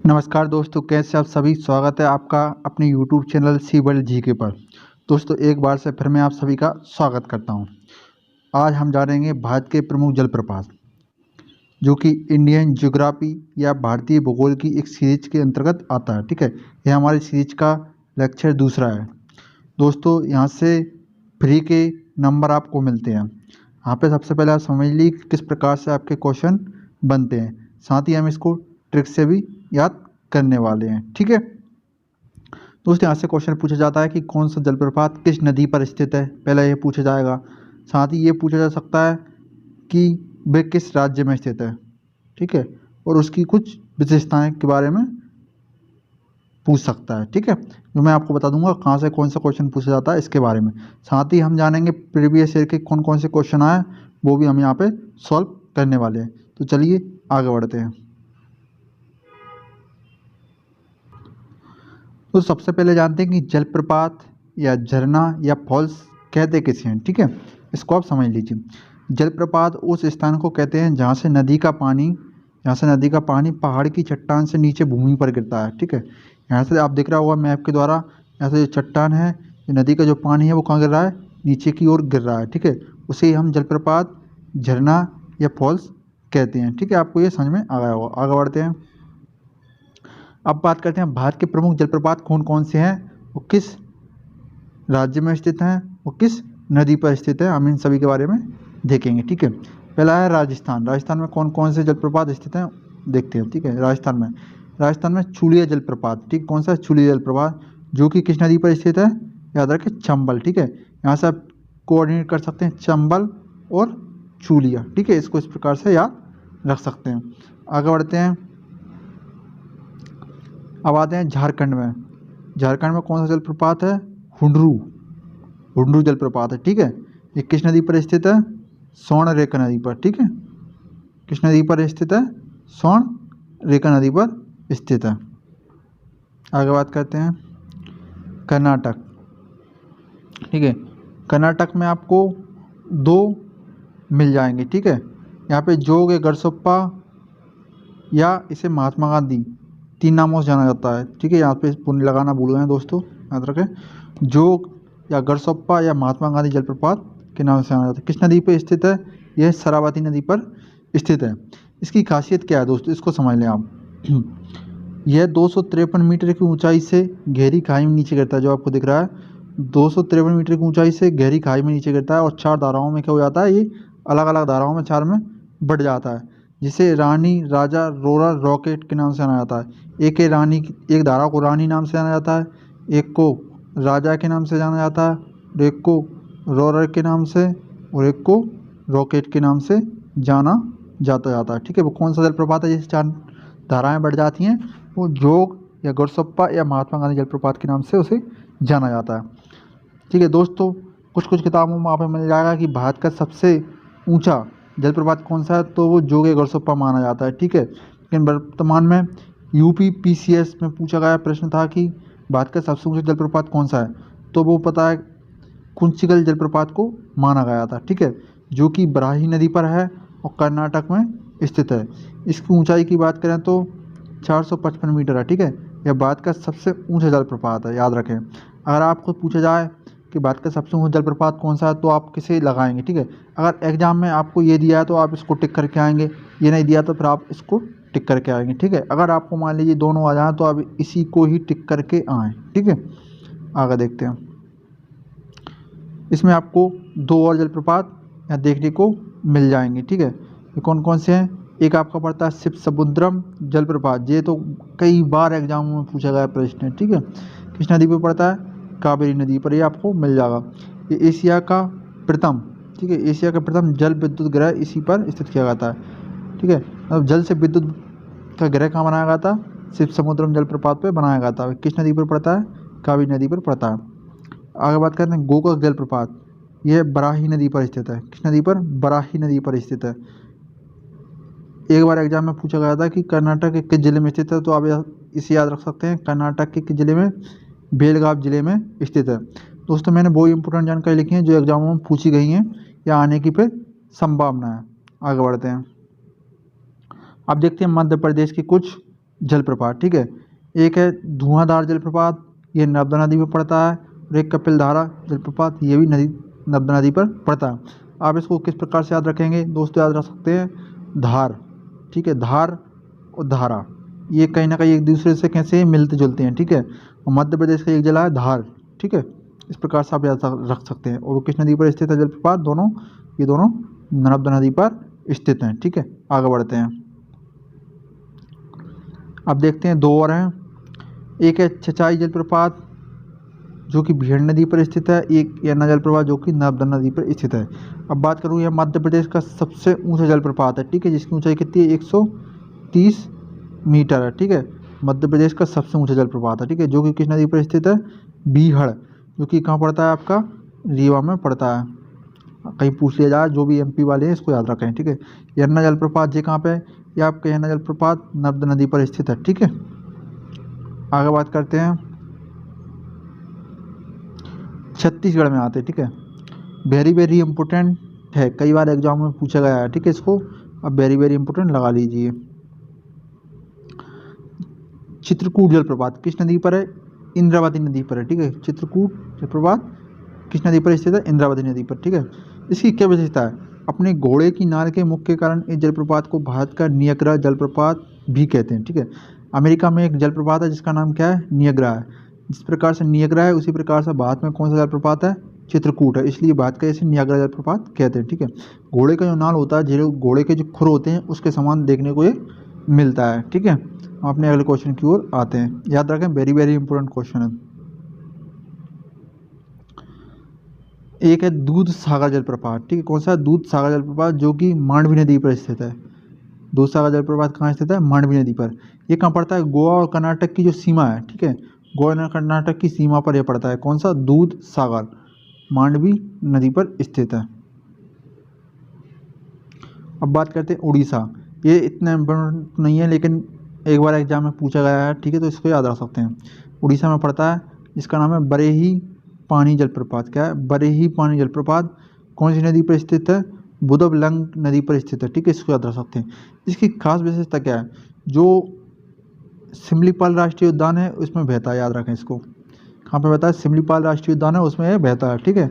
नमस्कार दोस्तों, कैसे आप सभी। स्वागत है आपका अपने YouTube channel C world GK पर। दोस्तों, एक बार से फिर मैं आप सभी का स्वागत करता हूं। आज हम जानेंगे भारत के प्रमुख जलप्रपात, जो कि इंडियन ज्योग्राफी या भारतीय भूगोल की एक सीरीज के अंतर्गत आता है। ठीक है, यह हमारी सीरीज का लेक्चर दूसरा है। दोस्तों, यहाँ से फ्री के नंबर आपको मिलते हैं। यहाँ पे सबसे पहले आप समझ लीजिए किस प्रकार से आपके क्वेश्चन बनते हैं, साथ ही हम इसको ट्रिक से भी याद करने वाले हैं। ठीक है दोस्तों, यहाँ से क्वेश्चन पूछा जाता है कि कौन सा जलप्रपात किस नदी पर स्थित है, पहला ये पूछा जाएगा। साथ ही ये पूछा जा सकता है कि वे किस राज्य में स्थित है। ठीक है, और उसकी कुछ विशेषताएं के बारे में पूछ सकता है। ठीक है, जो मैं आपको बता दूंगा कहाँ से कौन सा क्वेश्चन पूछा जाता है इसके बारे में। साथ ही हम जानेंगे प्रीवियस ईयर के कौन कौन से क्वेश्चन आए, वो भी हम यहाँ पे सॉल्व करने वाले हैं। तो चलिए आगे बढ़ते हैं। तो सबसे पहले जानते हैं कि जलप्रपात या झरना या फॉल्स कहते किसे हैं। ठीक है, इसको आप समझ लीजिए। जलप्रपात उस स्थान को कहते हैं जहाँ से नदी का पानी पहाड़ की चट्टान से नीचे भूमि पर गिरता है। ठीक है, यहाँ से आप दिख रहा होगा मैप के द्वारा, यहाँ से जो चट्टान है, जो नदी का जो पानी है वो कहाँ गिर रहा है, नीचे की ओर गिर रहा है। ठीक है, उसे हम जलप्रपात, झरना या फॉल्स कहते हैं। ठीक है, आपको ये समझ में आ गया होगा। आगे बढ़ते हैं। अब बात करते हैं भारत के प्रमुख जलप्रपात कौन कौन से हैं, वो किस राज्य में स्थित हैं, वो किस नदी पर स्थित है, हम इन सभी के बारे में देखेंगे। ठीक है, पहला है राजस्थान। राजस्थान में कौन कौन से जलप्रपात स्थित हैं देखते हैं। ठीक है, राजस्थान में चूलिया जलप्रपात। ठीक, कौन सा चूलिया जलप्रपात, जो कि किस नदी पर स्थित है, याद रखें चंबल। ठीक है, यहाँ से आप कोऑर्डिनेट कर सकते हैं चंबल और चूलिया। ठीक है, इसको इस प्रकार से याद रख सकते हैं। आगे बढ़ते हैं। अब आते हैं झारखंड में। झारखंड में कौन सा जलप्रपात है, हुंडरू जलप्रपात है। ठीक है, ये किस नदी पर स्थित है, स्वर्णरेखा नदी पर। ठीक है, किस नदी पर स्थित है, स्वर्णरेखा नदी पर स्थित है। आगे बात करते हैं कर्नाटक। ठीक है, कर्नाटक में आपको दो मिल जाएंगे। ठीक है, यहाँ पे जोग या गरसोप्पा या इसे महात्मा गांधी, तीन नामों से जाना जाता है। ठीक है, यहाँ पे पुण्य लगाना भूल गए हैं दोस्तों, याद रखें। जोग या गरसोप्पा या महात्मा गांधी जलप्रपात के नाम से जाना जाता है। किस नदी पर स्थित है, यह शरावती नदी पर स्थित है। इसकी खासियत क्या है दोस्तों, इसको समझ लें आप। यह 253 मीटर की ऊंचाई से गहरी खाई में नीचे गिरता है, जो आपको दिख रहा है 253 मीटर की ऊंचाई से गहरी खाई में नीचे गिरता है, और चार धाराओं में क्या हो जाता है, ये अलग अलग धाराओं में चार में बढ़ जाता है, जिसे रानी, राजा, रोलर, रॉकेट के नाम से जाना जाता है। एक धारा को रानी नाम से जाना जाता है, एक को राजा के नाम से जाना जाता है, और एक को रोलर के नाम से, और एक को रॉकेट के नाम से जाना जाता है। ठीक है, वो कौन सा जलप्रपात है जिससे चार धाराएं बढ़ जाती हैं, वो जोग या गरसोप्पा या महात्मा गांधी जलप्रपात के नाम से उसे जाना जाता है। ठीक है दोस्तों, कुछ किताबों में वहाँ पर मिल जाएगा कि भारत का सबसे ऊंचा जलप्रपात कौन सा है, तो वो जोग या गरसोप्पा माना जाता है। ठीक है, लेकिन वर्तमान में यूपी पीसीएस में पूछा गया प्रश्न था कि भारत का सबसे ऊंचा जलप्रपात कौन सा है, तो वो पता है कुंचिकल जलप्रपात को माना गया था। ठीक है, जो कि बराही नदी पर है और कर्नाटक में स्थित है। इसकी ऊंचाई की बात करें तो 455 मीटर है। ठीक है, यह भारत का सबसे ऊंचा जलप्रपात है, याद रखें। अगर आपको पूछा जाए कि भारत का सबसे ऊंचा जलप्रपात कौन सा है, तो आप किसे लगाएंगे। ठीक है, अगर एग्जाम में आपको ये दिया है तो आप इसको टिक करके आएंगे, ये नहीं दिया तो फिर आप इसको टिक करके आएंगे। ठीक है, अगर आपको मान लीजिए दोनों आ जाए तो आप इसी को ही टिक करके आएँ। ठीक है, आगे देखते हैं। इसमें आपको दो और जलप्रपात यहाँ देखने को मिल जाएंगे। ठीक है, ये कौन कौन से हैं, एक आपका पड़ता है शिवसमुद्रम जलप्रपात, ये तो कई बार एग्जामों में पूछा गया प्रश्न है। ठीक है, किस नदी पर पड़ता है, कावेरी नदी पर, ये आपको मिल जाएगा। ये एशिया का प्रथम, ठीक है, एशिया का प्रथम जल विद्युत ग्रह इसी पर स्थित किया जाता है। ठीक है, अब जल से विद्युत का ग्रह कहाँ बनाया गया था, शिवसमुद्रम जलप्रपात पर बनाया गया था। किस नदी पर पड़ता है, कावेरी नदी पर पड़ता है। आगे बात करते हैं गोकाक जलप्रपात, यह बराही नदी पर स्थित है। किस नदी पर, बराही नदी पर स्थित है। एक बार एग्जाम में पूछा गया था कि कर्नाटक के किस जिले में स्थित है, तो आप इसे याद रख सकते हैं, कर्नाटक के किस जिले में, बेलगाव जिले में स्थित है। दोस्तों, मैंने वो इंपोर्टेंट जानकारी लिखी है जो एग्जामों में पूछी गई हैं या आने की फिर संभावना है। आगे बढ़ते हैं। अब देखते हैं मध्य प्रदेश की कुछ जलप्रपात, ठीक है। एक है धुआंधार जलप्रपात, ये नर्मदा नदी में पड़ता है। और एक कपिलधारा जलप्रपात, ये भी नर्मदा नदी पर पड़ता है। आप इसको किस प्रकार से याद रखेंगे दोस्तों? याद रख सकते हैं धार, ठीक है। धार और धारा ये कहीं ना कहीं एक दूसरे से कैसे मिलते जुलते हैं, ठीक है। और मध्य प्रदेश का एक जिला है धार, ठीक है। इस प्रकार से आप याद रख सकते हैं। और वो किस नदी पर स्थित है जलप्रपात? ये दोनों नर्मदा नदी पर स्थित हैं, ठीक है। आगे बढ़ते हैं। अब देखते हैं दो और हैं। एक है चचाई जलप्रपात जो कि भीड़ नदी पर स्थित है, एक यन्ना जलप्रपात जो कि नर्मदा नदी पर स्थित है। अब बात करूँ, यह मध्य प्रदेश का सबसे ऊंचा जलप्रपात है, ठीक है, जिसकी ऊंचाई कितनी है? 130 मीटर है, ठीक है। मध्य प्रदेश का सबसे ऊंचा जलप्रपात है, ठीक है, जो कि किस नदी पर स्थित है? बीहड़, जो कि कहाँ पड़ता है? आपका रीवा में पड़ता है। कहीं पूछ लिया जाए, जो भी एमपी वाले हैं इसको याद रखें, ठीक है। यन्ना जलप्रपात ये कहाँ पे है? ये आपका यन्ना जलप्रपात नर्मदा नदी पर स्थित है, ठीक है। आगे बात करते हैं, छत्तीसगढ़ में आते हैं, ठीक है। वेरी वेरी इंपॉर्टेंट है, कई बार एग्जाम में पूछा गया है, ठीक है। इसको अब वेरी वेरी इंपॉर्टेंट लगा लीजिए। चित्रकूट जलप्रपात किस नदी पर है? इंद्रावती नदी पर है, ठीक है। चित्रकूट जलप्रपात किस नदी पर स्थित है? इंद्रावती नदी पर, ठीक है। इसकी क्या विशेषता है? अपने घोड़े की नाल के मुख के कारण इस जलप्रपात को भारत का नियाग्रा जलप्रपात भी कहते हैं, ठीक है। अमेरिका में एक जलप्रपात है जिसका नाम क्या है? नियाग्रा है। जिस प्रकार से नियाग्रा है उसी प्रकार से भारत में कौन सा जलप्रपात है? चित्रकूट है। इसलिए भारत का इसे नियाग्रा जलप्रपात कहते हैं, ठीक है। घोड़े का जो नाल होता है, जो घोड़े के जो खुर होते हैं उसके समान देखने को ये मिलता है, ठीक है। हम अपने अगले क्वेश्चन की ओर आते हैं। याद रखें, वेरी वेरी इंपॉर्टेंट क्वेश्चन है। एक है दूध सागर जलप्रपात, ठीक है। कौन सा? दूध सागर जलप्रपात जो कि मांडवी नदी पर स्थित है। दूध सागर जलप्रपात कहाँ स्थित है? मांडवी नदी पर। ये कहाँ पड़ता है? गोवा और कर्नाटक की जो सीमा है, ठीक है, गोवा और कर्नाटक की सीमा पर यह पड़ता है। कौन सा? दूध सागर मांडवी नदी पर स्थित है। अब बात करते हैं उड़ीसा। ये इतना इम्पोर्टेंट नहीं है लेकिन एक बार एग्जाम में पूछा गया है, ठीक है, तो इसको याद रख सकते हैं। उड़ीसा में पड़ता है, इसका नाम है बरेही पानी जलप्रपात। क्या है? बरेही पानी जलप्रपात कौन सी नदी पर स्थित है? बुदबलंग नदी पर स्थित है, ठीक है, इसको याद रख सकते हैं। इसकी खास विशेषता क्या है? जो सिमलीपाल राष्ट्रीय उद्यान है उसमें बहता है, याद रखें इसको। कहाँ पे बहता है? सिमलीपाल राष्ट्रीय उद्यान है उसमें यह बहता है, ठीक है।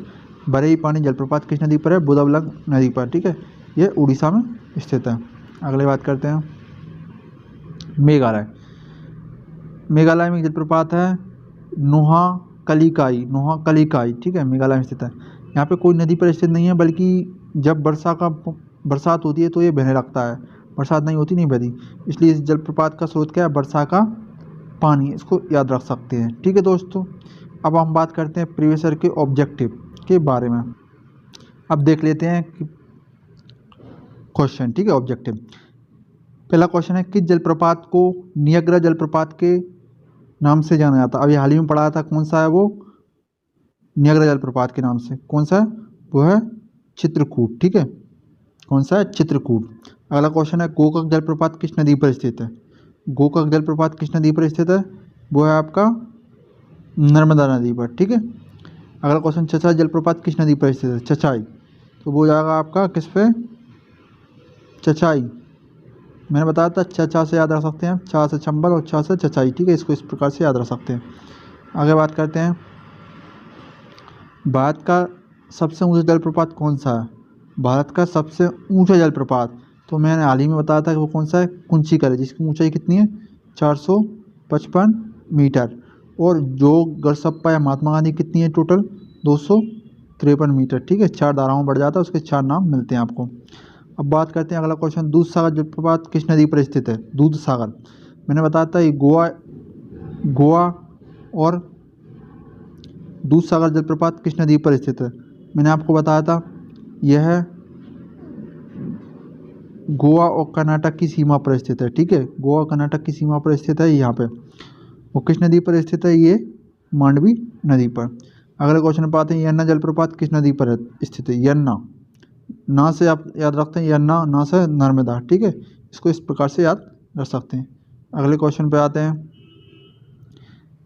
बरेही पानी जलप्रपात किस नदी पर है? बुदबलंग नदी पर, ठीक है। ये उड़ीसा में स्थित है। अगले बात करते हैं मेघालय। मेघालय में एक जलप्रपात है नोहाकलिकाई, ठीक है, मेघालय में स्थित है। यहाँ पे कोई नदी पर स्थित नहीं है, बल्कि जब बरसात होती है तो ये बहने लगता है, बरसात नहीं होती नहीं बहती। इसलिए इस जलप्रपात का स्रोत क्या है? वर्षा का पानी। इसको याद रख सकते हैं, ठीक है दोस्तों। अब हम बात करते हैं प्रीवियस ईयर के ऑब्जेक्टिव के बारे में। अब देख लेते हैं क्वेश्चन, ठीक है, ऑब्जेक्टिव। पहला क्वेश्चन है, किस जलप्रपात को नियाग्रा जलप्रपात के नाम से जाना जाता है? अभी हाल ही में पढ़ाया था, कौन सा है वो? नियाग्रा जलप्रपात के नाम से। कौन सा है वो? है चित्रकूट, ठीक है। कौन सा है? चित्रकूट। अगला क्वेश्चन है, गोकाक जलप्रपात किस नदी पर स्थित है? गोकाक जलप्रपात किस नदी पर स्थित है? वो है आपका नर्मदा नदी पर, ठीक है। अगला क्वेश्चन, चचाई जलप्रपात किस नदी पर स्थित है? चचाई, तो वो जाएगा आपका किस पे? चचाई। मैंने बताया था चा से याद रख सकते हैं, चा से चंबल और चा से चचाई, ठीक है, इसको इस प्रकार से याद रख सकते हैं। आगे बात करते हैं, भारत का सबसे ऊंचा जलप्रपात कौन सा है? भारत का सबसे ऊंचा जलप्रपात तो मैंने हाल ही में बताया था कि वो कौन सा है? कुंचिकल है, जिसकी ऊंचाई कितनी है? 455 मीटर। और जो गढ़सप्पा या महात्मा गांधी कितनी है टोटल? 253 मीटर, ठीक है। 4 धाराओं में बढ़ जाता है, उसके 4 नाम मिलते हैं आपको। अब बात करते हैं अगला क्वेश्चन, दूध सागर जलप्रपात किस नदी पर स्थित है? दूध सागर, मैंने बताया था ये गोवा और दूध सागर जलप्रपात किस नदी पर स्थित है? मैंने आपको बताया था यह गोवा और कर्नाटक की सीमा पर स्थित है, ठीक है। गोवा कर्नाटक की सीमा पर स्थित है यहाँ पे। वो किस नदी पर स्थित है? ये मांडवी नदी पर। अगले क्वेश्चन पर आते हैं, यन्ना जलप्रपात किस नदी पर स्थित है? यन्ना, ना से आप याद रखते हैं यन्ना, ना से नर्मदा, ठीक है, इसको इस प्रकार से याद रख सकते हैं। अगले क्वेश्चन पे आते हैं,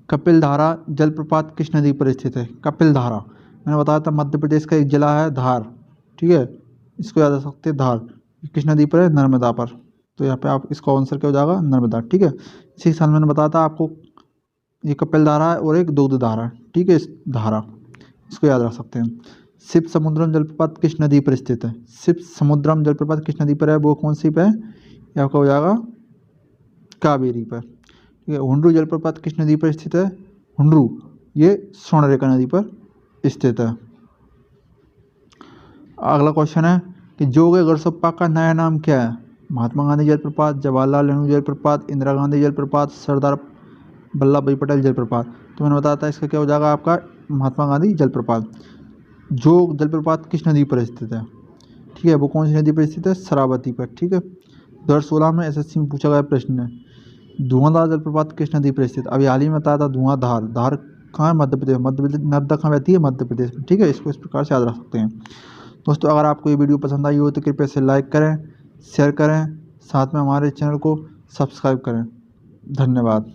कपिलधारा जलप्रपात किस नदी पर स्थित है? कपिलधारा, मैंने बताया था मध्य प्रदेश का एक जिला है धार, ठीक है, इसको याद रख सकते हैं धार। किस नदी पर है? नर्मदा पर। तो यहाँ पे आप इसका आंसर क्या हो जाएगा? नर्मदा, ठीक है। 6 साल मैंने बताया था आपको, ये कपिल धारा है और एक दुग्ध धारा, ठीक है, इस धारा इसको याद रख सकते हैं। शिव समुद्रम जलप्रपात किस नदी पर स्थित है? शिव समुद्रम जलप्रपात किस नदी पर है? वो कौन सी पे है? ये आपका हो जाएगा कावेरी पर, ठीक है। हुंड्रू जलप्रपात किस नदी पर स्थित है? हुंड्रू ये स्वर्णरेखा नदी पर स्थित है। अगला क्वेश्चन है कि जोग गढ़सप्पा का नया नाम क्या है? महात्मा गांधी जलप्रपात, जवाहरलाल नेहरू जलप्रपात, इंदिरा गांधी जलप्रपात, सरदार वल्लभ भाई पटेल जलप्रपात। तो मैंने बताया था इसका क्या हो जाएगा आपका महात्मा गांधी जलप्रपात। जोग जलप्रपात किस नदी पर स्थित है? ठीक है, वो कौन सी नदी पर स्थित है? शरावती पर, ठीक है। 2016 में एसएससी में पूछा गया प्रश्न है, धुआंधार जलप्रपात किस नदी पर स्थित? अभी हाल ही में बताया था धुआंधार, धार कहाँ है? मध्य प्रदेश, मध्य प्रदेश नर्मदा कहाँ बहती है? मध्य प्रदेश में, ठीक है। इसको इस प्रकार से याद रख सकते हैं। दोस्तों अगर आपको ये वीडियो पसंद आई हो तो कृपया से लाइक करें, शेयर करें, साथ में हमारे चैनल को सब्सक्राइब करें। धन्यवाद।